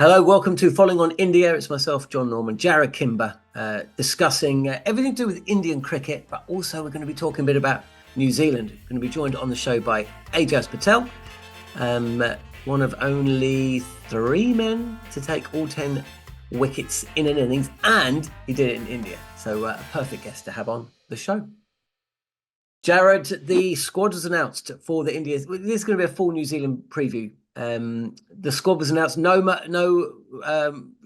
Hello, welcome to Following on India. It's myself, Jon Norman, Jarrod Kimber, discussing everything to do with Indian cricket, but also we're going to be talking a bit about New Zealand. We're going to be joined on the show by Ajaz Patel, one of only 3 men to take all 10 wickets in an innings, and he did it in India. So a perfect guest to have on the show. Jarrod, the squad was announced for the India. This is going to be a full New Zealand preview. The squad was announced. No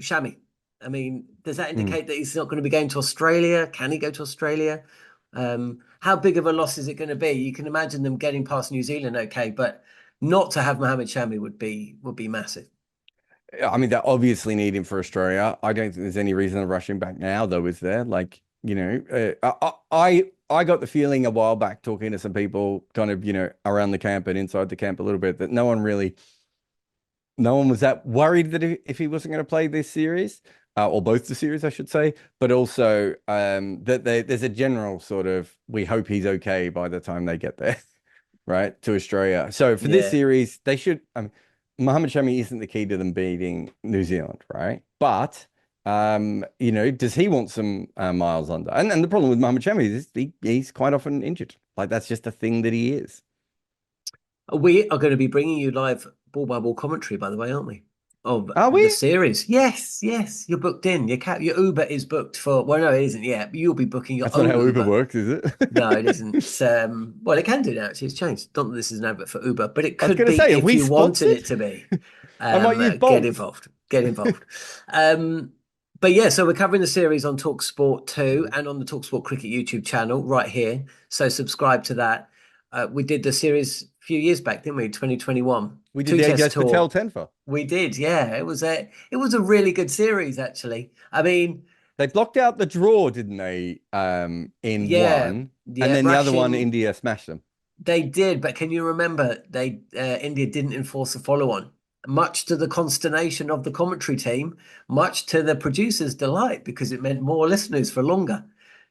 Shami. I mean, does that indicate that he's not going to be going to Australia? Can he go to Australia? How big of a loss is it going to be? You can imagine them getting past New Zealand, okay, but not to have Mohammed Shami would be massive. I mean, they obviously need him for Australia. I don't think there's any reason to rush him back now, though, is there? Like, I got the feeling a while back talking to some people kind of, around the camp and inside the camp a little bit that no one was that worried that if he wasn't going to play this series, or both the series, I should say, but also that there's a general sort of, we hope he's okay by the time they get there, right, to Australia. So for this series, they should, Mohammed Shami isn't the key to them beating New Zealand, right? But, does he want some miles under? And the problem with Mohammed Shami is he's quite often injured. Like, that's just a thing that he is. We are going to be bringing you live ball by ball commentary, by the way, aren't we? Of Are we? the series. Yes. You're booked in. Your Uber is booked for. Well, no, it isn't yet. But you'll be booking your That's own not how Uber Uber. works, is it? No, it isn't. Well, it can do now. Actually, it's changed. Not that this is an advert for Uber, but it I was could going to be say, if you wanted it to be. I might use Get Bolt. involved. Get involved. But yeah, so we're covering the series on talkSPORT 2 and on the talkSPORT Cricket YouTube channel right here. So subscribe to that. We did the series a few years back, didn't we? 2021. We did the Two-test Ajaz Patel tour. 10 for. We did, yeah. It was a really good series, actually. I mean, They blocked out the draw, didn't they? In yeah, one, and yeah. then the other one, Rushing, India smashed them. they did, but can you remember India didn't enforce a follow-on, much to the consternation of the commentary team, much to the producer's delight, because it meant more listeners for longer.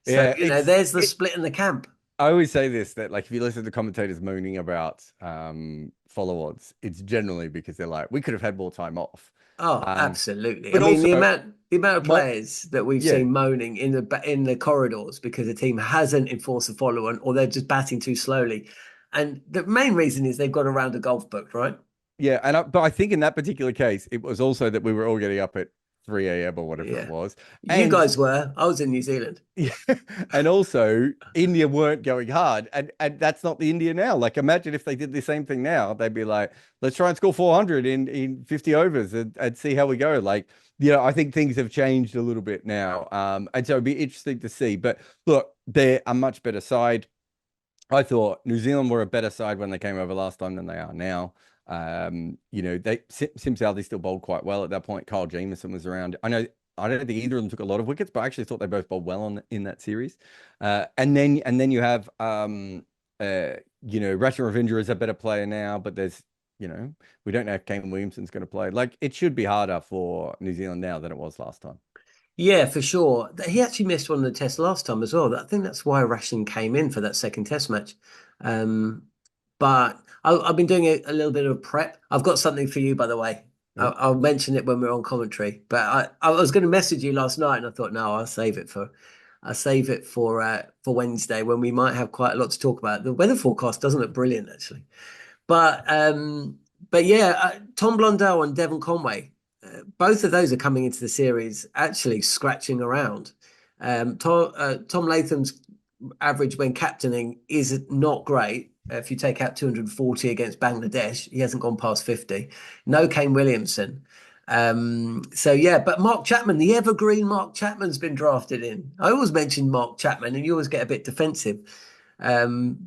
So, Yeah, there's the split in the camp. I always say this, that like if you listen to commentators moaning about follow-ons, it's generally because they're like, we could have had more time off. Oh, Um, absolutely. I but mean, also, the amount of my players that we've yeah, seen moaning in the corridors because the team hasn't enforced a follow-on or they're just batting too slowly. And the main reason is they've got a round of golf booked, right? yeah, but I think in that particular case, it was also that we were all getting up at 3 a.m. or whatever it Yeah. was, You and guys were. I was in New Zealand. yeah, and also India weren't going hard, and that's not the India now. Like, imagine if they did the same thing now, they'd be like, let's try and score 400 in 50 overs and see how we go. Like, I think things have changed a little bit now, and so it'd be interesting to see. But look, they're a much better side. I thought New Zealand were a better side when they came over last time than they are now. Sim Southee still bowled quite well at that point. Kyle Jamieson was around. I don't think either of them took a lot of wickets, but I actually thought they both bowled well in that series. And then you have Rachin Ravindra is a better player now, but we don't know if Kane Williamson's going to play. Like, it should be harder for New Zealand now than it was last time. Yeah, for sure. He actually missed one of the tests last time as well. I think that's why Rachin came in for that second test match. But I've been doing a little bit of prep. I've got something for you, by the way. Oh, I'll mention it when we're on commentary. But I was going to message you last night, and I thought, no, I'll save it for Wednesday when we might have quite a lot to talk about. The weather forecast doesn't look brilliant actually, but yeah, Tom Blundell and Devon Conway, both of those are coming into the series actually scratching around. Tom Latham's average when captaining is not great. If you take out 240 against Bangladesh, he hasn't gone past 50. No Kane Williamson. So yeah, but Mark Chapman, the evergreen Mark Chapman's been drafted in. I always mention Mark Chapman and you always get a bit defensive.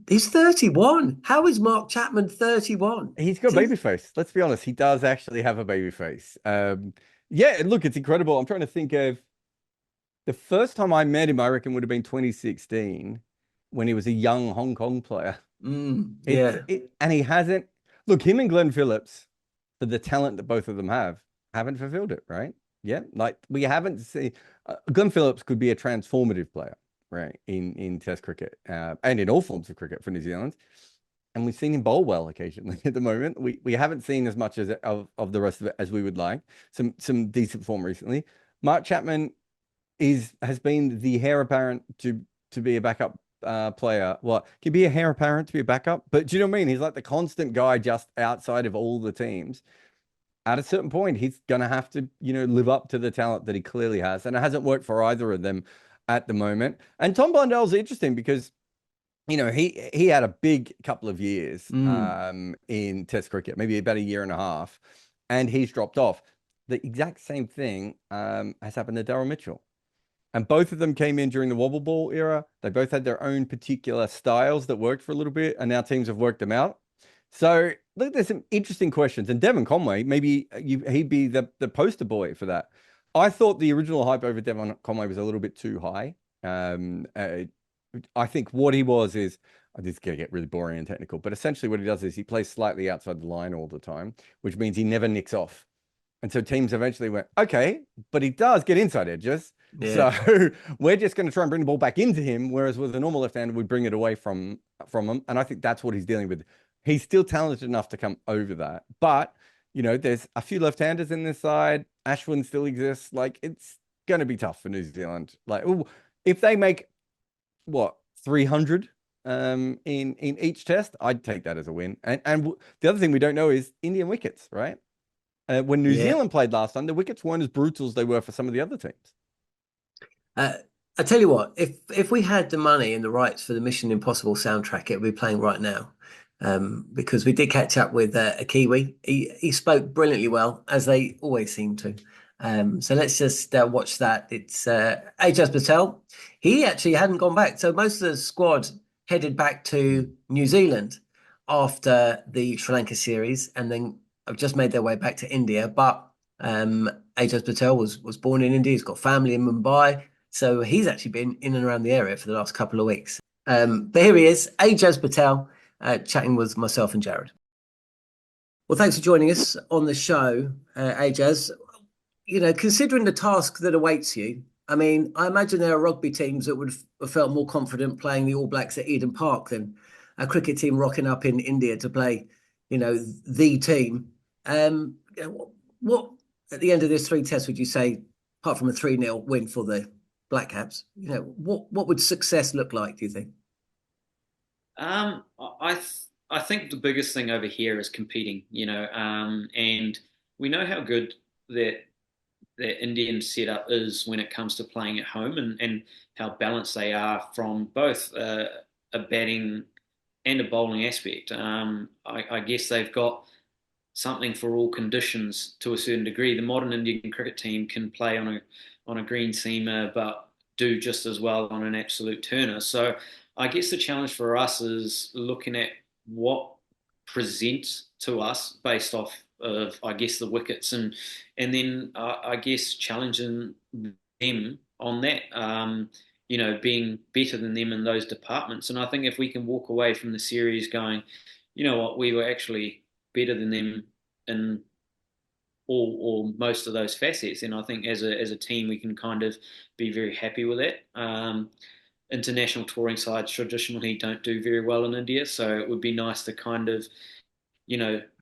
He's 31. How is Mark Chapman 31? he's got a baby face. Let's be honest. He does actually have a baby face. Yeah, look, it's incredible. I'm trying to think of the first time I met him, I reckon would have been 2016 when he was a young Hong Kong player. Yeah. And he hasn't. Look, him and Glenn Phillips, for the talent that both of them have, haven't fulfilled it, right? Yeah, like we haven't seen. Glenn Phillips could be a transformative player, right, in Test cricket and in all forms of cricket for New Zealand. and we've seen him bowl well occasionally at the moment. We haven't seen as much as of the rest of it as we would like. Some decent form recently. Mark Chapman has been the heir apparent to be a backup player. Well, can be a heir apparent to be a backup, but do you know what I mean? He's like the constant guy just outside of all the teams. At a certain point, he's gonna have to, live up to the talent that he clearly has, and it hasn't worked for either of them at the moment. And Tom Blundell's interesting because he had a big couple of years in Test cricket, maybe about a year and a half, and he's dropped off. The exact same thing has happened to Daryl Mitchell. And both of them came in during the wobble ball era. They both had their own particular styles that worked for a little bit, and now teams have worked them out. So look, there's some interesting questions. And Devon Conway, maybe he'd be the poster boy for that. I thought the original hype over Devon Conway was a little bit too high. I think what he was is, this is going to get really boring and technical, but essentially what he does is he plays slightly outside the line all the time, which means he never nicks off. And so teams eventually went, okay, but he does get inside edges. Yeah. So we're just going to try and bring the ball back into him. Whereas with a normal left-hander, we bring it away from him. And I think that's what he's dealing with. He's still talented enough to come over that. But, there's a few left-handers in this side. Ashwin still exists. Like, it's going to be tough for New Zealand. Like, ooh, if they make, 300 in each test, I'd take that as a win. And the other thing we don't know is Indian wickets, right? When New Zealand played last time, the wickets weren't as brutal as they were for some of the other teams. I tell you what, if we had the money and the rights for the Mission Impossible soundtrack, it would be playing right now. Because we did catch up with a Kiwi. He spoke brilliantly well, as they always seem to. So let's just watch that. It's Ajaz Patel. He actually hadn't gone back. So most of the squad headed back to New Zealand after the Sri Lanka series, and then have just made their way back to India. But Ajaz Patel was born in India. He's got family in Mumbai. So he's actually been in and around the area for the last couple of weeks. But here he is, Ajaz Patel, chatting with myself and Jarrod. Well, thanks for joining us on the show, Ajaz. Considering the task that awaits you, I mean, I imagine there are rugby teams that would have felt more confident playing the All Blacks at Eden Park than a cricket team rocking up in India to play, the team. What at the end of this 3 tests would you say, apart from a 3-0 win for the Black Caps, what would success look like, do you think? I think the biggest thing over here is competing, and we know how good that Indian setup is when it comes to playing at home, and how balanced they are from both a batting and a bowling aspect. I guess they've got something for all conditions to a certain degree. The modern Indian cricket team can play on a green seamer, but do just as well on an absolute turner. So I guess the challenge for us is looking at what presents to us based off of, I guess, the wickets, and then I guess challenging them on that, being better than them in those departments. And I think if we can walk away from the series going, you know what, we were actually better than them in all or most of those facets, and I think as a team we can kind of be very happy with it. International touring sides traditionally don't do very well in India, so it would be nice to kind of,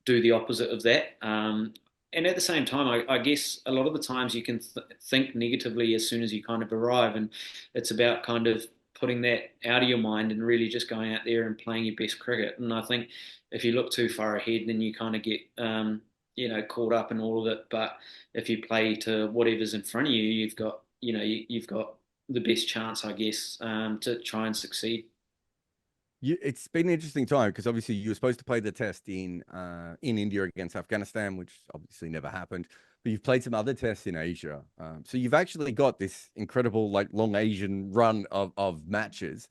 do the opposite of that. And at the same time, I guess a lot of the times you can think negatively as soon as you kind of arrive, and it's about kind of putting that out of your mind and really just going out there and playing your best cricket. And I think if you look too far ahead, then you kind of get caught up in all of it. But if you play to whatever's in front of you, you've got the best chance, I guess, to try and succeed. It's been an interesting time because obviously you were supposed to play the test in India against Afghanistan, which obviously never happened. But you've played some other tests in Asia, so you've actually got this incredible long Asian run of matches.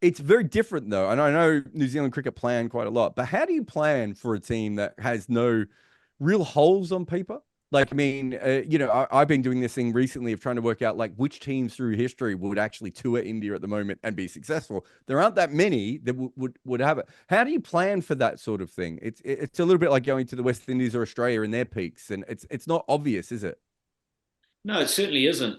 It's very different though, and I know New Zealand cricket plan quite a lot. But how do you plan for a team that has no real holes on paper? Like, I mean, I've been doing this thing recently of trying to work out like which teams through history would actually tour India at the moment and be successful. There aren't that many that would have it. How do you plan for that sort of thing? It's a little bit like going to the West Indies or Australia in their peaks, and it's not obvious, is it? No, it certainly isn't.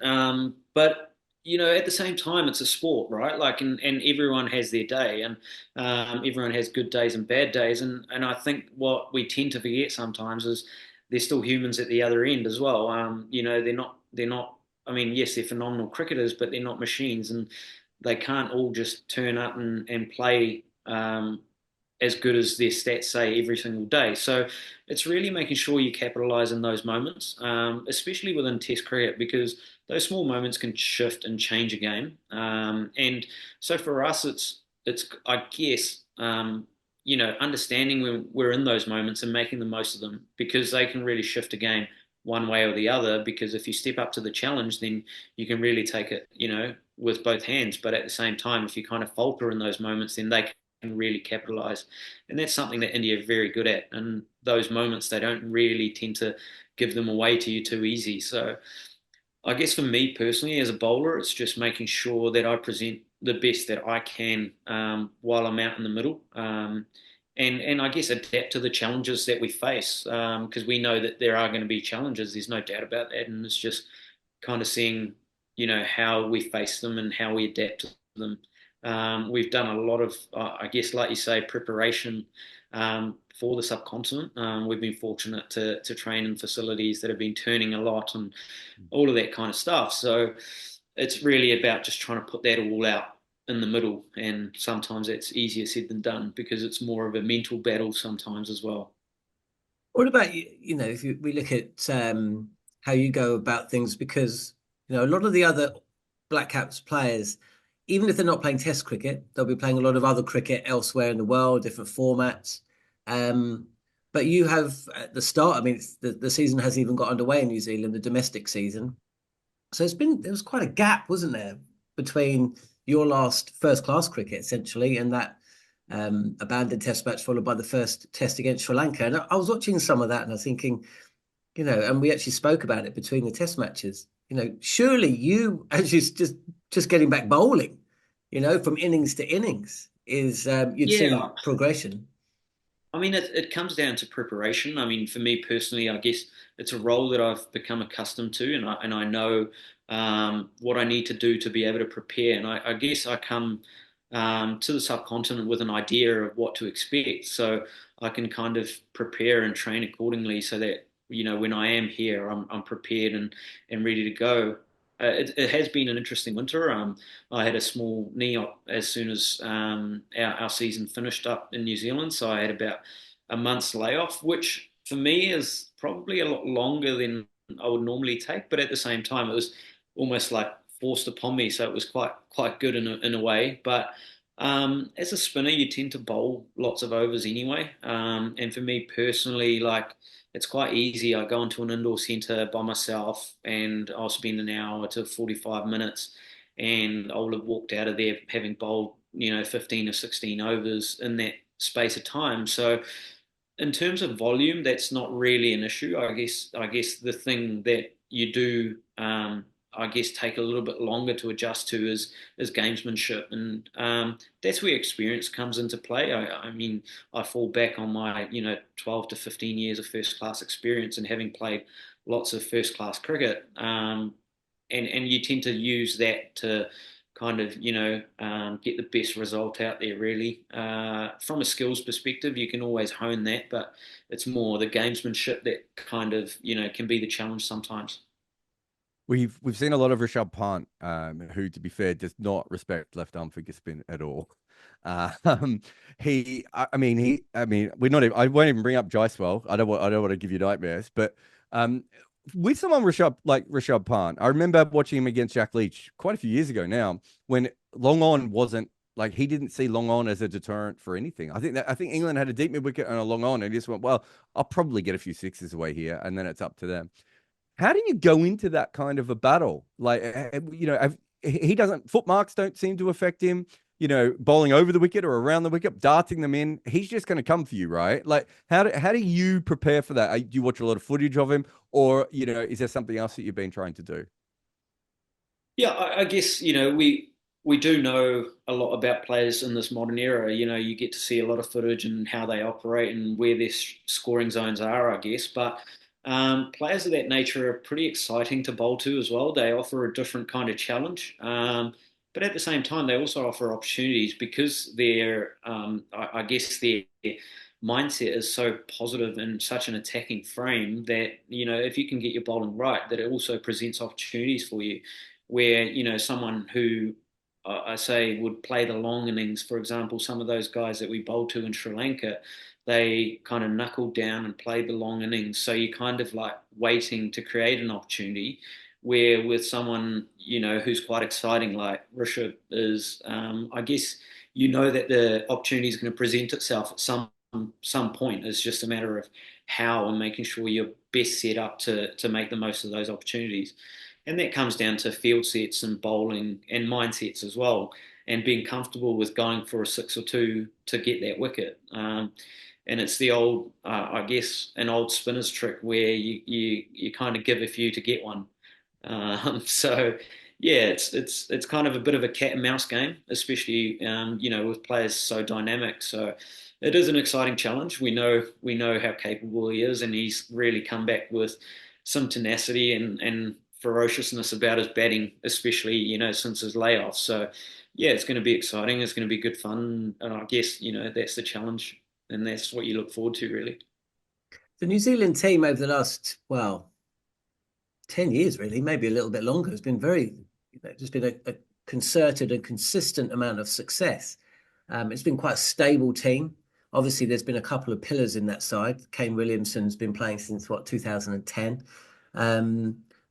But at the same time, it's a sport, right? Like, and everyone has their day, and everyone has good days and bad days, and I think what we tend to forget sometimes is they're still humans at the other end as well. They're not. I mean, yes, they're phenomenal cricketers, but they're not machines, and they can't all just turn up and play. As good as their stats say every single day. So it's really making sure you capitalise in those moments, especially within Test cricket, because those small moments can shift and change a game. And so for us, it's I guess understanding when we're in those moments and making the most of them, because they can really shift a game one way or the other. Because if you step up to the challenge, then you can really take it, with both hands. But at the same time, if you kind of falter in those moments, then they can really capitalise. And that's something that India are very good at. And those moments, they don't really tend to give them away to you too easy. So I guess for me personally, as a bowler, it's just making sure that I present the best that I can while I'm out in the middle. And I guess adapt to the challenges that we face, because we know that there are going to be challenges. There's no doubt about that, and it's just kind of seeing, how we face them and how we adapt to them. We've done a lot of, I guess, like you say, preparation for the subcontinent. We've been fortunate to train in facilities that have been turning a lot and all of that kind of stuff. So it's really about just trying to put that all out in the middle. And sometimes that's easier said than done, because it's more of a mental battle sometimes as well. What about you? If we look at how you go about things, because a lot of the other Black Caps players, even if they're not playing Test cricket, they'll be playing a lot of other cricket elsewhere in the world, different formats. Um, but you have at the start. I mean, the season hasn't even got underway in New Zealand, the domestic season. So there was quite a gap, wasn't there, between your last first class cricket essentially and that abandoned test match followed by the first test against Sri Lanka. And I was watching some of that and I was thinking, and we actually spoke about it between the test matches, surely you, as you just getting back bowling, from innings to innings is you'd see Yeah, progression. I mean, it comes down to preparation. I mean, for me personally, I guess it's a role that I've become accustomed to, and I know what I need to do to be able to prepare. And I guess I come to the subcontinent with an idea of what to expect, so I can kind of prepare and train accordingly, so that when I am here, I'm prepared and ready to go. It has been an interesting winter. I had a small knee op as soon as our season finished up in New Zealand. So I had about a month's layoff, which for me is probably a lot longer than I would normally take. But at the same time, it was almost like forced upon me. So it was quite good in a way. But as a spinner, you tend to bowl lots of overs anyway. And for me personally, like, it's quite easy. I go into an indoor centre by myself and I'll spend an hour to 45 minutes, and I'll have walked out of there having bowled, 15 or 16 overs in that space of time. So in terms of volume, that's not really an issue. I guess the thing that you do, I guess, take a little bit longer to adjust to is gamesmanship, and that's where experience comes into play. I mean, I fall back on my 12 to 15 years of first class experience and having played lots of first class cricket, and you tend to use that to kind of get the best result out there, really. From a skills perspective, you can always hone that, but it's more the gamesmanship that kind of can be the challenge sometimes. We've seen a lot of Rishabh Pant, who, to be fair, does not respect left arm figure spin at all. We're not. I won't even bring up Jaiswal. I don't want to give you nightmares. But with someone Rishabh Pant, I remember watching him against Jack Leach quite a few years ago now, when long on wasn't, like, he didn't see long on as a deterrent for anything. I think England had a deep mid wicket and a long on, and he just went, well, I'll probably get a few sixes away here, and then it's up to them. How do you go into that kind of a battle? Like, he doesn't, footmarks don't seem to affect him, bowling over the wicket or around the wicket, darting them in. He's just going to come for you, right? Like, how do you prepare for that? Do you watch a lot of footage of him, or, is there something else that you've been trying to do? Yeah, I guess we do know a lot about players in this modern era. You get to see a lot of footage and how they operate and where their scoring zones are, I guess. But Players of that nature are pretty exciting to bowl to as well. They offer a different kind of challenge. But at the same time, they also offer opportunities because I guess their mindset is so positive and such an attacking frame that, if you can get your bowling right, that it also presents opportunities for you where, someone who I say would play the long innings, for example, some of those guys that we bowled to in Sri Lanka, they kind of knuckled down and played the long innings. So you're kind of like waiting to create an opportunity where with someone, who's quite exciting like Rishabh is, I guess, that the opportunity is going to present itself at some point. It's just a matter of how and making sure you're best set up to make the most of those opportunities. And that comes down to field sets and bowling and mindsets as well, and being comfortable with going for a 6 or 2 to get that wicket. And it's the old, I guess, an old spinner's trick where you kind of give a few to get one. So yeah, it's kind of a bit of a cat and mouse game, especially with players so dynamic. So it is an exciting challenge. We know how capable he is, and he's really come back with some tenacity and ferociousness about his batting, especially since his layoff. So yeah, it's going to be exciting. It's going to be good fun, and I guess that's the challenge, and that's what you look forward to, really. The New Zealand team over the last, well, 10 years, really, maybe a little bit longer, has been just been a concerted and consistent amount of success. It's been quite a stable team. Obviously, there's been a couple of pillars in that side. Kane Williamson's been playing since, 2010.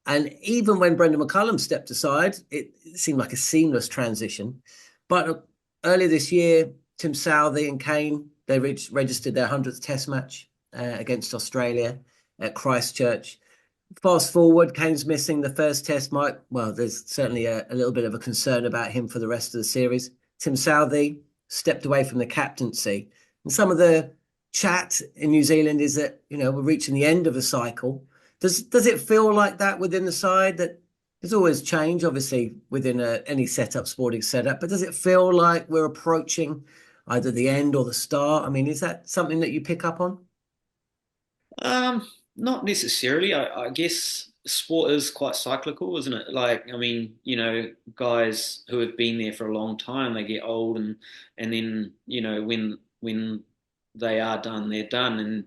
And even when Brendan McCullum stepped aside, it seemed like a seamless transition. But earlier this year, Tim Southey and Kane, they registered their 100th Test match against Australia at Christchurch. Fast forward, Kane's missing the first Test. There's certainly a little bit of a concern about him for the rest of the series. Tim Southey stepped away from the captaincy. And some of the chat in New Zealand is that, we're reaching the end of a cycle. Does it feel like that within the side? That there's always change, obviously, within any sporting setup, but does it feel like we're approaching either the end or the start? I mean, is that something that you pick up on? Not necessarily. I guess sport is quite cyclical, isn't it? Like, I mean, guys who have been there for a long time, they get old, and then when they are done, they're done. And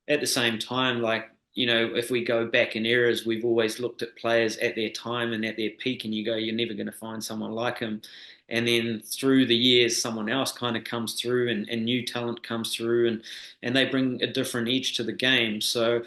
at the same time, like, if we go back in eras, we've always looked at players at their time and at their peak, and you go, you're never going to find someone like him. And then through the years, someone else kind of comes through, and new talent comes through, and they bring a different edge to the game. So,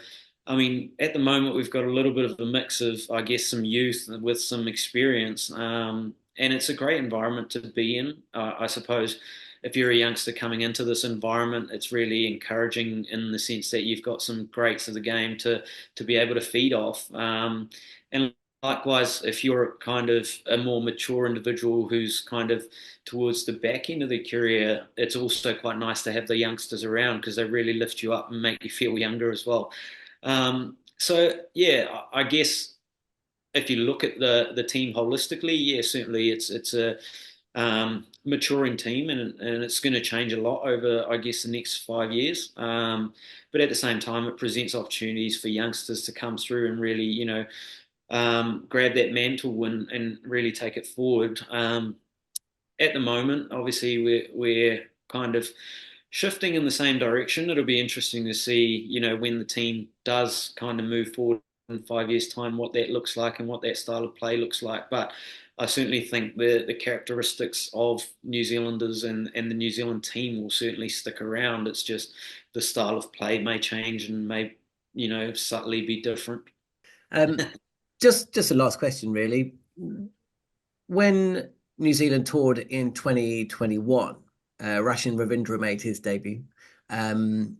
I mean, at the moment, we've got a little bit of a mix of, I guess, some youth with some experience. And it's a great environment to be in. I suppose if you're a youngster coming into this environment, it's really encouraging in the sense that you've got some greats of the game to be able to feed off. And likewise, if you're kind of a more mature individual who's kind of towards the back end of their career, it's also quite nice to have the youngsters around because they really lift you up and make you feel younger as well. So yeah, I guess if you look at the team holistically, yeah, certainly it's a maturing team, and it's going to change a lot over, I guess, the next 5 years. But at the same time, it presents opportunities for youngsters to come through and really, grab that mantle and really take it forward. At the moment, obviously, we're kind of shifting in the same direction. It'll be interesting to see, when the team does kind of move forward in 5 years' time, what that looks like and what that style of play looks like. But I certainly think the characteristics of New Zealanders and the New Zealand team will certainly stick around. It's just the style of play may change and may, subtly be different. Just a last question, really. When New Zealand toured in 2021, Rachin Ravindra made his debut. And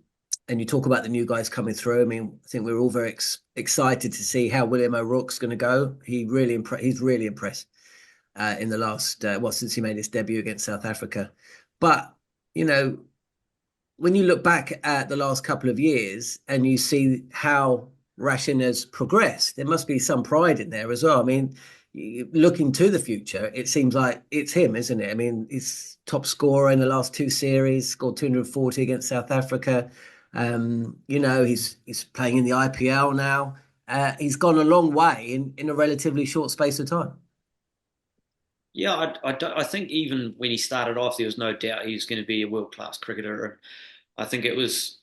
you talk about the new guys coming through. I mean, I think we're all very excited to see how William O'Rourke's going to go. He's really impressed in the last, since he made his debut against South Africa. But, when you look back at the last couple of years and you see how Rachin has progressed, there must be some pride in there as well. I mean, looking to the future, it seems like it's him, isn't it? I mean, he's top scorer in the last 2 series, scored 240 against South Africa. He's playing in the IPL now. He's gone a long way in a relatively short space of time. Yeah, I think even when he started off, there was no doubt he was going to be a world-class cricketer. And I think it was,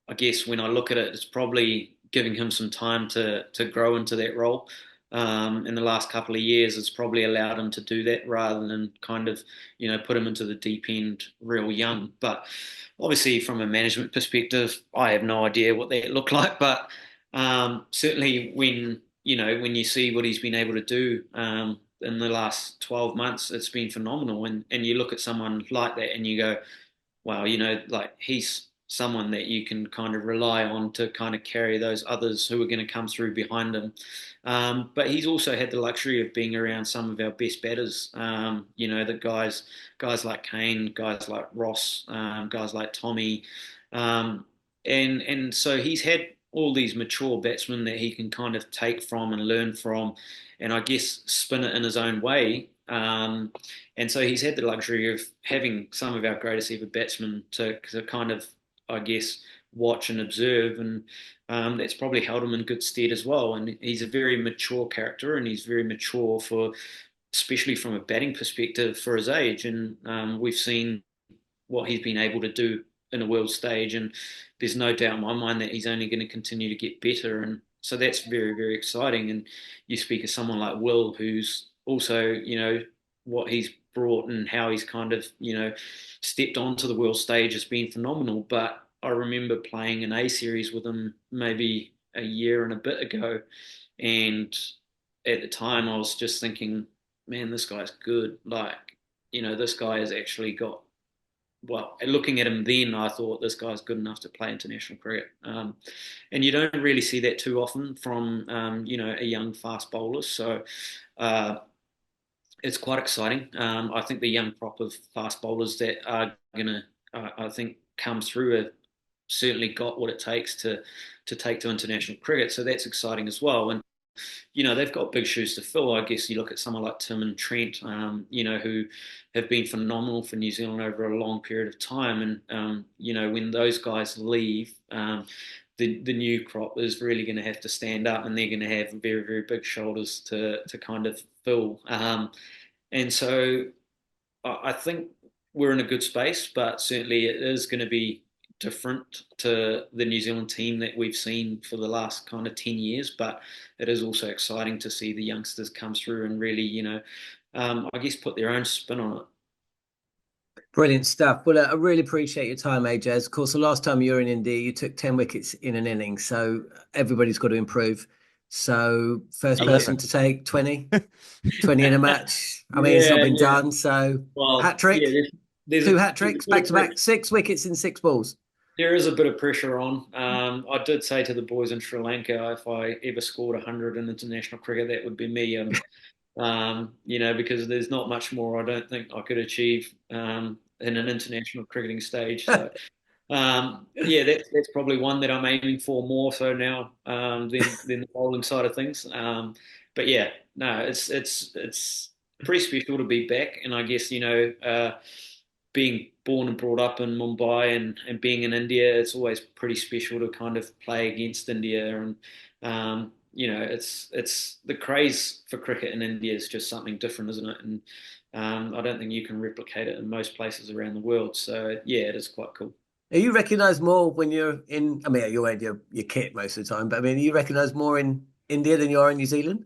I guess, when I look at it, it's probably giving him some time to grow into that role. In the last couple of years, it's probably allowed him to do that rather than kind of, put him into the deep end real young. But obviously, from a management perspective, I have no idea what that looked like. But certainly, when you see what he's been able to do in the last 12 months, it's been phenomenal. And you look at someone like that and you go, wow, like he's someone that you can kind of rely on to kind of carry those others who are going to come through behind him. But he's also had the luxury of being around some of our best batters. The guys like Kane, guys like Ross, guys like Tommy, and so he's had all these mature batsmen that he can kind of take from and learn from, and I guess spin it in his own way. And so he's had the luxury of having some of our greatest ever batsmen to kind of, I guess, watch and observe, and that's probably held him in good stead as well. And he's a very mature character, and he's very mature especially from a batting perspective, for his age. And we've seen what he's been able to do in a world stage, and there's no doubt in my mind that he's only going to continue to get better. And so that's very, very exciting. And you speak of someone like Will, who's also, what he's brought and how he's kind of, stepped onto the world stage has been phenomenal. But I remember playing an A series with him maybe a year and a bit ago, and at the time I was just thinking, man, this guy's good. Like, this guy has actually got, well, looking at him then, I thought this guy's good enough to play international cricket. And you don't really see that too often from, a young fast bowler. So it's quite exciting. I think the young crop of fast bowlers that are going to, I think, come through have certainly got what it takes to take to international cricket. So that's exciting as well. And they've got big shoes to fill. I guess you look at someone like Tim and Trent, who have been phenomenal for New Zealand over a long period of time. And, when those guys leave, the new crop is really going to have to stand up, and they're going to have very, very big shoulders to kind of fill. And so I think we're in a good space, but certainly it is going to be different to the New Zealand team that we've seen for the last kind of 10 years. But it is also exciting to see the youngsters come through and really, I guess, put their own spin on it. Brilliant stuff. Well, I really appreciate your time, Ajaz. Of course, the last time you were in India, you took 10 wickets in an inning. So everybody's got to improve. So first person to take 20 in a match. I mean, it's not been done. So hat trick, two hat tricks, back to back, 6 wickets in 6 balls. There is a bit of pressure on. I did say to the boys in Sri Lanka, if I ever scored 100 in international cricket, that would be me. Because there's not much more I don't think I could achieve in an international cricketing stage. So, that's probably one that I'm aiming for more so now than the bowling side of things. But yeah, no, it's pretty special to be back, and I guess being born and brought up in Mumbai and being in India, it's always pretty special to kind of play against India. And it's the craze for cricket in India is just something different, isn't it? And I don't think you can replicate it in most places around the world. So yeah, it is quite cool. Are you recognised more when you're in? I mean, you're wearing your kit most of the time, but I mean, are you recognised more in India than you are in New Zealand?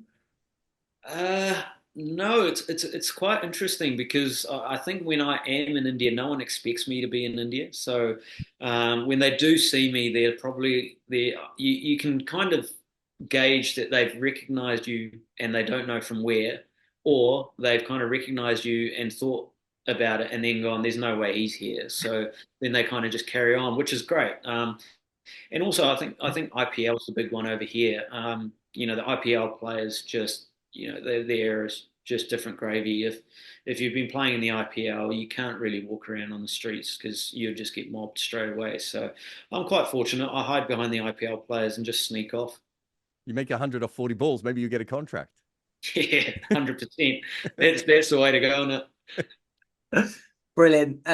No, it's quite interesting because I think when I am in India, no one expects me to be in India. So when they do see me, they're probably there. You can kind of gauge that they've recognised you and they don't know from where, or they've kind of recognised you and thought about it and then gone, "There's no way he's here." So then they kind of just carry on, which is great. And also, I think IPL is the big one over here. The IPL players just they're there as just different gravy. If you've been playing in the IPL, you can't really walk around on the streets because you'll just get mobbed straight away. So I'm quite fortunate. I hide behind the IPL players and just sneak off. You make 140 balls, maybe you get a contract. Yeah, 100%. That's the way to go on it. Brilliant.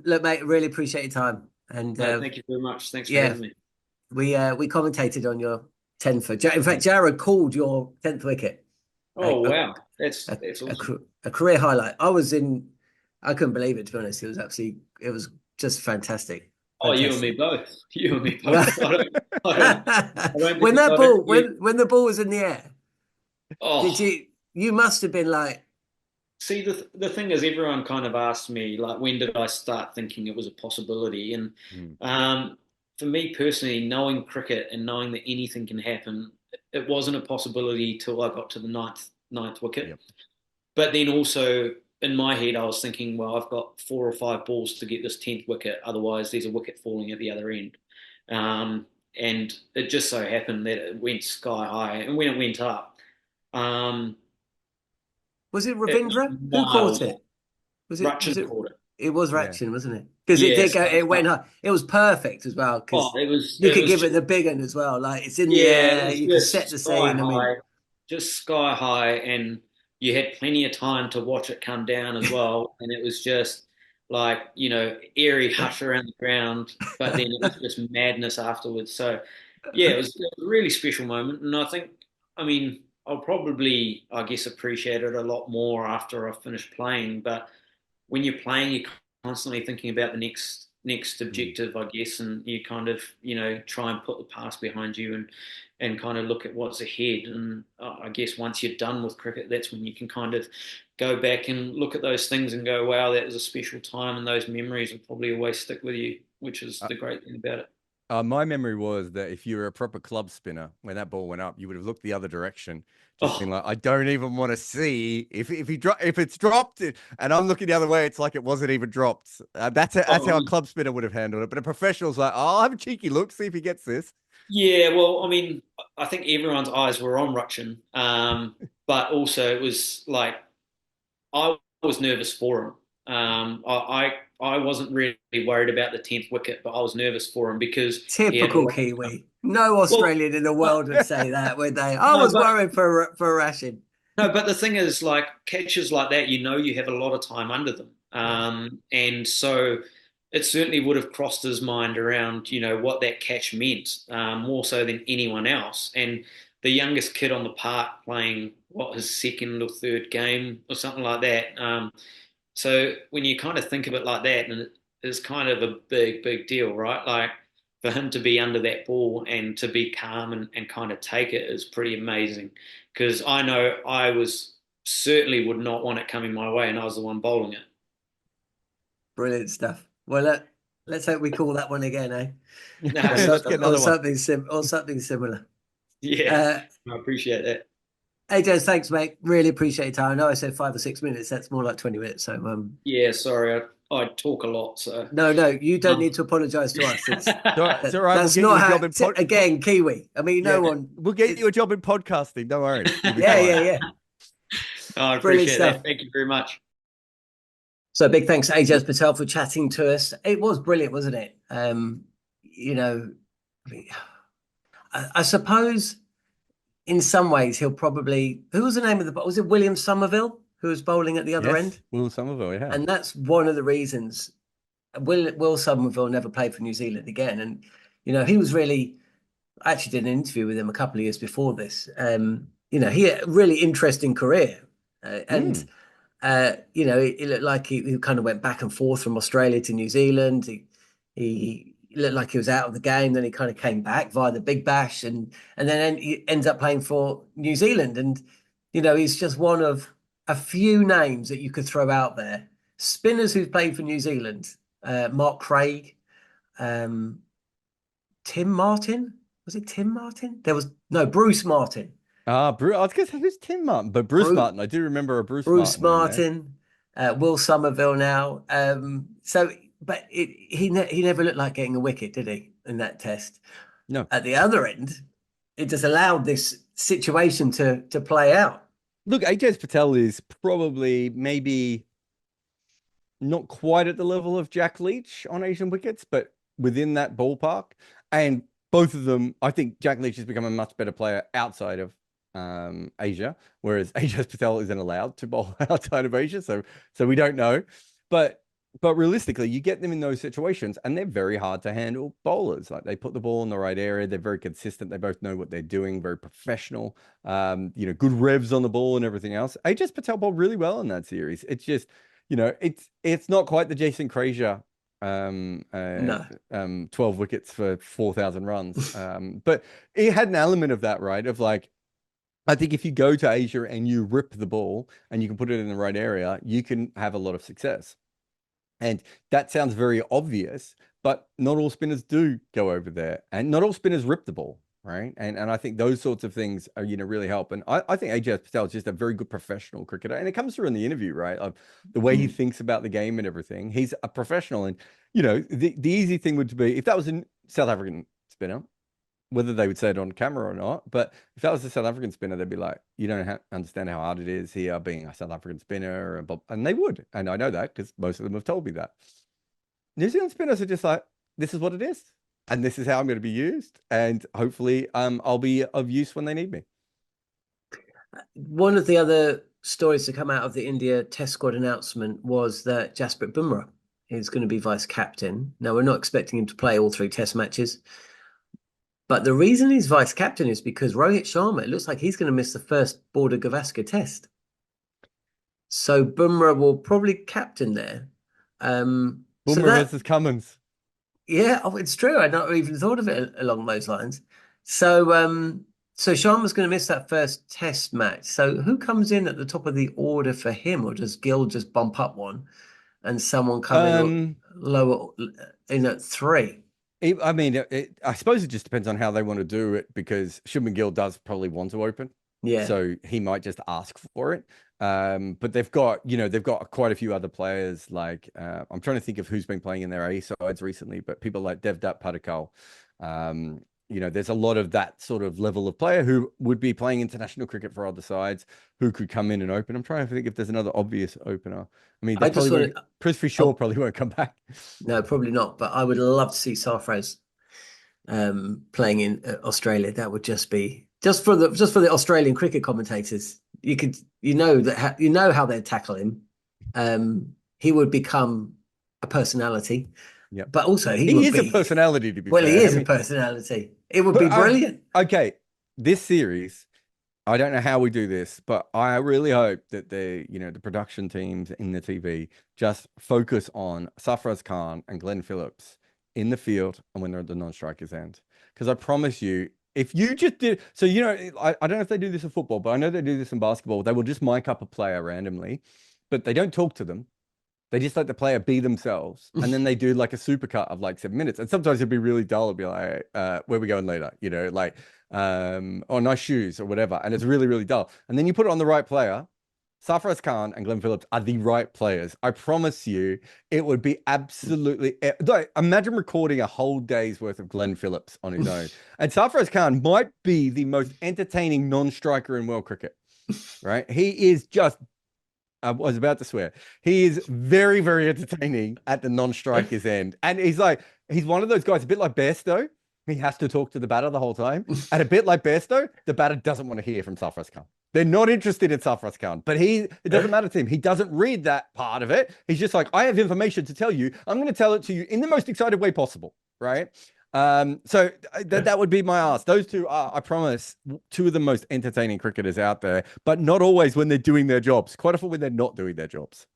Look, mate, really appreciate your time. And No, thank you very much. Thanks for yeah, having me. we commentated on your 10th. In fact, Jarrod called your 10th wicket Oh a, wow, a, that's a, awesome. a career highlight. I couldn't believe it, to be honest. It was just fantastic. Oh, you and me Fantastic. both. You and me both. I don't When think that I ball, don't think when the ball was in the air, did oh, you must have been like, see the thing is, everyone kind of asked me like, when did I start thinking it was a possibility? And Mm. for me personally, knowing cricket and knowing that anything can happen, it wasn't a possibility till I got to the ninth wicket. Yep. But then also in my head, I was thinking, well, I've got 4 or 5 balls to get this 10th wicket. Otherwise, there's a wicket falling at the other end. Um, and it just so happened that it went sky high. And when it went up, um, was it it was Ravindra? Who caught miles off. it? Was Rachin it? caught it. It was Yeah. Ratchin, wasn't it? Because it Yeah, did go. so, It went high. It was perfect as well. oh, Because you it could was give just, it the big one as well. Like it's in the yeah, it air. was You could set just the sky scene. I mean, high, just sky high, and you had plenty of time to watch it come down as well. And it was just like, airy hush around the ground, but then it was just madness afterwards. So, yeah, it was a really special moment. And I mean, I'll probably, I guess, appreciate it a lot more after I finish playing. But when you're playing, you're constantly thinking about the next Mm. objective, I guess, and you kind of try and put the past behind you and kind of look at what's ahead. And I guess once you're done with cricket, that's when you can kind of go back and look at those things and go, wow, that was a special time, and those memories will probably always stick with you, which is the great thing about it. My memory was that if you were a proper club spinner, when that ball went up, you would have looked the other direction, just been Oh, like, I don't even want to see if it's dropped, and I'm looking the other way. It's like it wasn't even dropped. That's how a oh, club spinner would have handled it. But a professional's like, oh, I'll have a cheeky look, see if he gets this. yeah, well, I mean, I think everyone's eyes were on Ruchin, but also it was like I was nervous for him. I wasn't really worried about the 10th wicket, but I was nervous for him because he had a typical lot. Kiwi. No Well, Australian in the but, world would say that, would they? I no, was but worried for Rashid. no, but the thing is, like catches like that, you have a lot of time under them, Yeah, and so it certainly would have crossed his mind around, what that catch meant, more so than anyone else. And the youngest kid on the park playing what his second or third game or something like that. So when you kind of think of it like that, and it's kind of a big deal, right? Like for him to be under that ball and to be calm and kind of take it is pretty amazing. Because I know I was certainly would not want it coming my way, and I was the one bowling it. brilliant stuff. Well, let's hope we call that one again, eh? No, Let's get Or another one. something similar. yeah, Uh, I appreciate that. AJ, thanks, mate. Really appreciate your time. I know I said 5 or 6 minutes. That's more like 20 minutes. So, Yeah, sorry, I talk a lot, so no, you don't um, need to apologise to us. It's all right. We'll That's get you not a how. job in Again, Kiwi. I mean, no Yeah, one. we'll get It's you a job in podcasting. Don't worry, you'll be yeah, fine. yeah. I Brilliant appreciate stuff. that. Thank you very much. So big thanks to Ajaz Patel for chatting to us. It was brilliant, wasn't it? You know, I mean, I suppose in some ways he'll probably. Who was the name of the? Was it William Somerville who was bowling at the other end? Yes, Will Somerville. Yeah. And that's one of the reasons Will Somerville never played for New Zealand again. And, he was really, I actually did an interview with him a couple of years before this. He had a really interesting career. And, Mm. it looked like he kind of went back and forth from Australia to New Zealand. He looked like he was out of the game. Then he kind of came back via the Big Bash and then he ends up playing for New Zealand. And, he's just one of a few names that you could throw out there. Spinners who've played for New Zealand. Mark Craig, um, Tim Martin. Was it Tim Martin? There was no Bruce Martin. Bruce. I was gonna say who's Tim Martin, but Bruce Bruce, Martin. I do remember a Bruce Bruce Martin name there. Martin, Will Somerville now. But he never looked like getting a wicket, did he, in that test? No. At the other end, it just allowed this situation to play out. Look, Ajaz Patel is probably maybe not quite at the level of Jack Leach on Asian wickets, but within that ballpark. And both of them, I think Jack Leach has become a much better player outside of Asia, whereas Ajaz Patel isn't allowed to bowl outside of Asia. So we don't know. But But realistically, you get them in those situations and they're very hard to handle bowlers. Like they put the ball in the right area. They're very consistent. They both know what they're doing, very professional, good revs on the ball and everything else. Ajaz Patel bowled really well in that series. It's just, it's not quite the Jason Frazier 12 wickets for 4,000 runs. But it had an element of that, right? Of like, I think if you go to Asia and you rip the ball and you can put it in the right area, you can have a lot of success. And that sounds very obvious, but not all spinners do go over there, and not all spinners rip the ball, right? And I think those sorts of things are, really help. And I think Ajaz Patel is just a very good professional cricketer, and it comes through in the interview, right? Of the way he thinks about the game and everything. He's a professional, and the easy thing would be if that was a South African spinner, whether they would say it on camera or not. But if that was a South African spinner, they'd be like, you don't understand how hard it is here being a South African spinner. And they would. And I know that because most of them have told me that. New Zealand spinners are just like, this is what it is. And this is how I'm going to be used. And hopefully I'll be of use when they need me. One of the other stories to come out of the India Test squad announcement was that Jasprit Bumrah is going to be vice captain. Now, we're not expecting him to play all 3 Test matches. But the reason he's vice captain is because Rohit Sharma, it looks like he's going to miss the first Border Gavaskar test. So Bumrah will probably captain there. Bumrah versus Cummins. Yeah, it's true. I'd not even thought of it along those lines. So Sharma's going to miss that first test match. So who comes in at the top of the order for him? Or does Gill just bump up one and someone come in lower in at 3? I suppose it just depends on how they want to do it, because Shubman Gill does probably want to open. Yeah. So he might just ask for it. But they've got quite a few other players. Like I'm trying to think of who's been playing in their A sides recently, but people like Devdutt Padikkal. There's a lot of that sort of level of player who would be playing international cricket for other sides who could come in and open. I'm trying to think if there's another obvious opener. I mean, Prithvi Shaw probably won't come back. No, probably not. But I would love to see Sarfraz playing in Australia. That would just be just for the Australian cricket commentators. You know how they'd tackle him. He would become a personality. Yeah, but also he is a personality, to be fair. He is a personality. It would be brilliant. Okay, this series, I don't know how we do this, but I really hope that the production teams in the TV just focus on Sarfraz Khan and Glenn Phillips in the field and when they're at the non-strikers end. Because I promise you, if you just did, so I don't know if they do this in football, but I know they do this in basketball. They will just mic up a player randomly, but they don't talk to them. They just let the player be themselves, and then they do like a supercut of like 7 minutes. And sometimes it'd be really dull. It'd be like, where are we going later? Oh, nice shoes or whatever. And it's really, really dull. And then you put it on the right player. Sarfraz Khan and Glenn Phillips are the right players. I promise you, it would be absolutely. Imagine recording a whole day's worth of Glenn Phillips on his own. And Sarfraz Khan might be the most entertaining non-striker in world cricket, right? He is just. I was about to swear. He is very, very entertaining at the non-strikers end. And he's one of those guys, a bit like Bairstow. He has to talk to the batter the whole time. And a bit like Bairstow, the batter doesn't want to hear from Sarfraz Khan. They're not interested in Sarfraz Khan, but it doesn't matter to him. He doesn't read that part of it. He's just like, I have information to tell you. I'm going to tell it to you in the most excited way possible, right? So that would be my ask. Those two are, I promise, two of the most entertaining cricketers out there, but not always when they're doing their jobs. Quite often when they're not doing their jobs.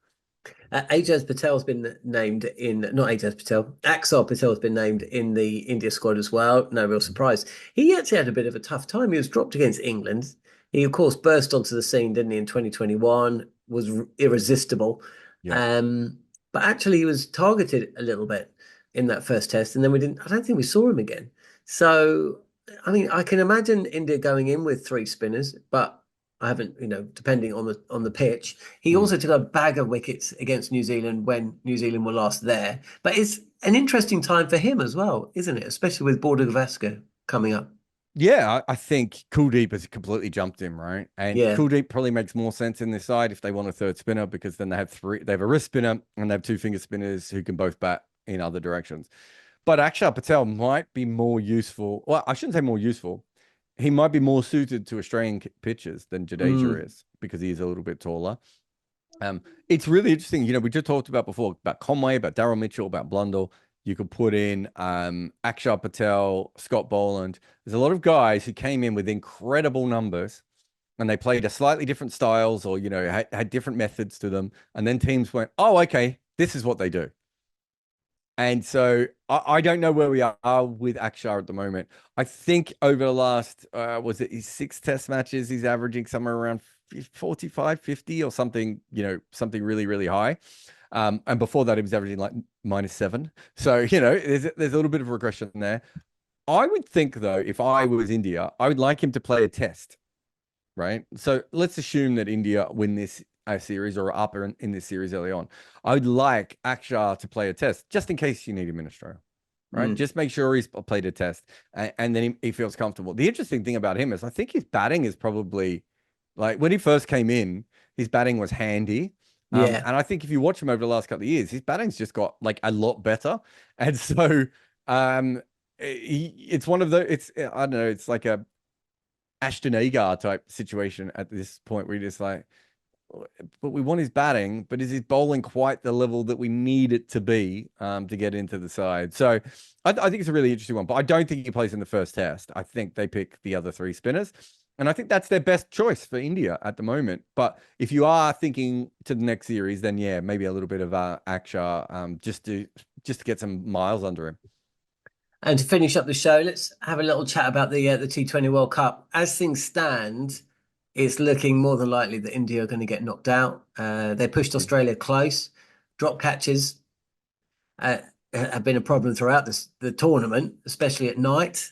Ajaz Patel's been named not Ajaz Patel, Axar Patel's been named in the India squad as well. No real surprise. He actually had a bit of a tough time. He was dropped against England. He, of course, burst onto the scene, didn't he, in 2021, was irresistible. Yeah. But actually he was targeted a little bit in that first test, and then I don't think we saw him again. So, I mean, I can imagine India going in with 3 spinners, but I haven't, depending on the pitch. He also took a bag of wickets against New Zealand when New Zealand were last there. But it's an interesting time for him as well, isn't it? Especially with Border Gavaskar coming up. Yeah, I think Kuldeep has completely jumped him, right? And Kuldeep probably makes more sense in this side if they want a 3rd spinner, because then they have 3. They have a wrist spinner and they have 2 finger spinners who can both bat in other directions. But Akshar Patel might be more useful. Well, I shouldn't say more useful. He might be more suited to Australian pitches than Jadeja is, because he is a little bit taller. It's really interesting. We just talked about before about Conway, about Daryl Mitchell, about Blundell. You could put in Ajaz Patel, Scott Boland. There's a lot of guys who came in with incredible numbers and they played a slightly different styles or, had different methods to them. And then teams went, oh, okay, this is what they do. And so I don't know where we are with Akshar at the moment. I think over the last, was it his 6 test matches, he's averaging somewhere around 45, 50 or something, something really, really high. And before that, he was averaging like -7. So, there's a little bit of regression there. I would think, though, if I was India, I would like him to play a test, right? So let's assume that India win this series or up in this series early on. I would like Akshar to play a test just in case you need him in Australia, right? Just make sure he's played a test and then he feels comfortable. The interesting thing about him is I think his batting is probably like when he first came in, his batting was handy. Yeah. And I think if you watch him over the last couple of years, his batting's just got like a lot better. And so it's one of the, I don't know, it's like a Ashton Agar type situation at this point where you're just like, but we want his batting, but is his bowling quite the level that we need it to be to get into the side? So I think it's a really interesting one, but I don't think he plays in the first test. I think they pick the other 3 spinners. And I think that's their best choice for India at the moment. But if you are thinking to the next series, then yeah, maybe a little bit of Akshar just to get some miles under him. And to finish up the show, let's have a little chat about the T20 World Cup. As things stand, it's looking more than likely that India are going to get knocked out. They pushed Australia close. Drop catches have been a problem throughout the tournament, especially at night.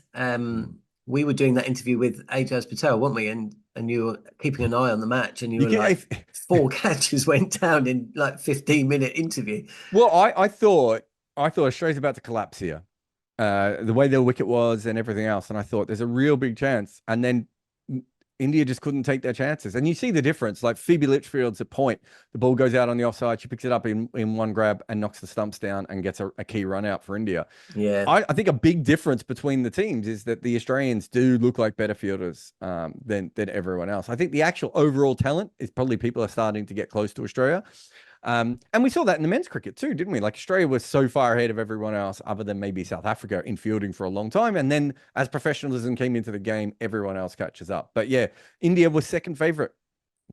We were doing that interview with Ajaz Patel, weren't we? And you were keeping an eye on the match, and you were like, 4 catches went down in like 15-minute interview. Well, I thought Australia's about to collapse here. The way their wicket was and everything else. And I thought there's a real big chance. And then India just couldn't take their chances. And you see the difference. Like Phoebe Litchfield's at point. The ball goes out on the offside. She picks it up in one grab and knocks the stumps down and gets a key run out for India. Yeah. I think a big difference between the teams is that the Australians do look like better fielders than everyone else. I think the actual overall talent is probably people are starting to get close to Australia. And we saw that in the men's cricket too, didn't we? Like Australia was so far ahead of everyone else other than maybe South Africa in fielding for a long time. And then as professionalism came into the game, everyone else catches up. But yeah, India was second favorite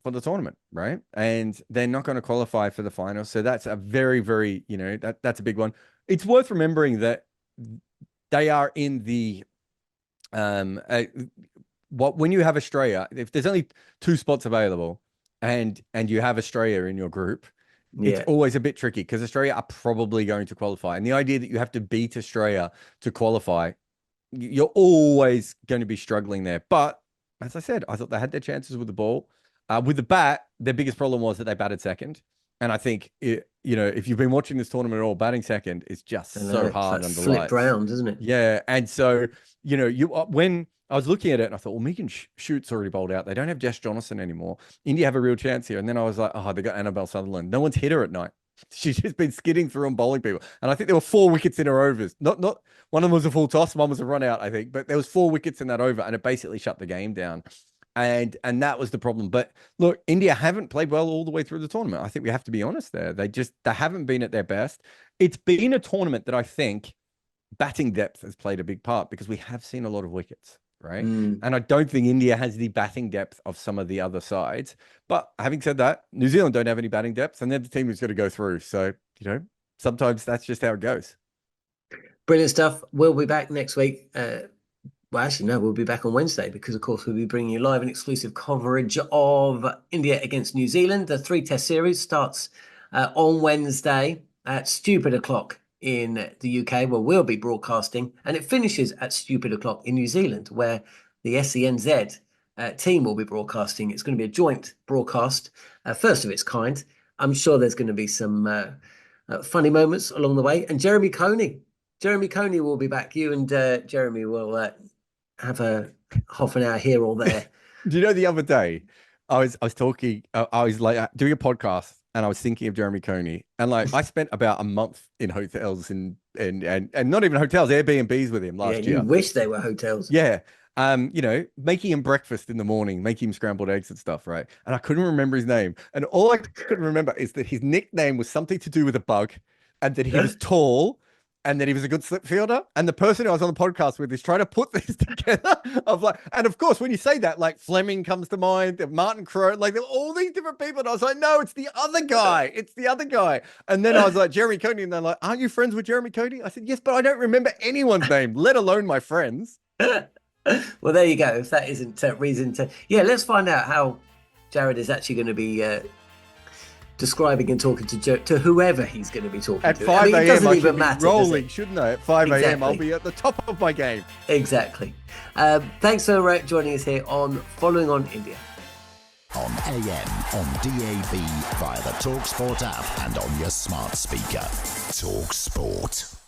for the tournament, right? And they're not going to qualify for the final. So that's a very, very, that's a big one. It's worth remembering that they are in the, when you have Australia, if there's only 2 spots available and you have Australia in your group, it's always a bit tricky because Australia are probably going to qualify. And the idea that you have to beat Australia to qualify, you're always going to be struggling there. But as I said, I thought they had their chances with the ball. With the bat, their biggest problem was that they batted second. And I think, if you've been watching this tournament at all, batting second is just so hard under flipped lights. round, isn't it? Yeah. And so, when I was looking at it and I thought, well, Megan Shoot's already bowled out. They don't have Jess Johnson anymore. India have a real chance here. And then I was like, oh, they got Annabelle Sutherland. No one's hit her at night. She's just been skidding through and bowling people. And I think there were 4 wickets in her overs. Not one of them was a full toss, one was a run out, I think. But there was 4 wickets in that over and it basically shut the game down. And that was the problem. But look, India haven't played well all the way through the tournament. I think we have to be honest there. They haven't been at their best. It's been a tournament that I think batting depth has played a big part because we have seen a lot of wickets. Right. And I don't think India has the batting depth of some of the other sides. But having said that, New Zealand don't have any batting depth and they're the team who's going to go through. So, sometimes that's just how it goes. Brilliant stuff. We'll be back next week. Well, actually, no, we'll be back on Wednesday because, of course, we'll be bringing you live and exclusive coverage of India against New Zealand. The 3-test series starts on Wednesday at stupid o'clock in the UK, where we'll be broadcasting, and it finishes at stupid o'clock in New Zealand, where the SENZ team will be broadcasting. It's going to be a joint broadcast, first of its kind. I'm sure there's going to be some funny moments along the way. And Jeremy Coney will be back. You and Jeremy will have a half an hour here or there. Do you know the other day I was talking, I was like doing a podcast and I was thinking of Jeremy Coney, and like I spent about a month in hotels and not even hotels, Airbnbs with him last year. You wish they were hotels. Yeah. making him breakfast in the morning, making him scrambled eggs and stuff, right? And I couldn't remember his name. And all I could remember is that his nickname was something to do with a bug, and that he was tall, and that he was a good slip fielder. And the person who I was on the podcast with is trying to put this together and of course, when you say that, like Fleming comes to mind, Martin Crowe, like there were all these different people. And I was like, no, it's the other guy. It's the other guy. And then I was like, Jeremy Cody. And they're like, aren't you friends with Jeremy Cody? I said, yes, but I don't remember anyone's name, let alone my friends. Well, there you go. If that isn't reason to, let's find out how Jarrod is actually going to be describing and talking to whoever he's going to be talking at to. 5 a.m. It doesn't I even should matter, be rolling, shouldn't I? At 5 a.m. Exactly. I'll be at the top of my game. Exactly. Thanks for joining us here on Following on India. On AM, on DAB, via the talkSPORT app and on your smart speaker. talkSPORT.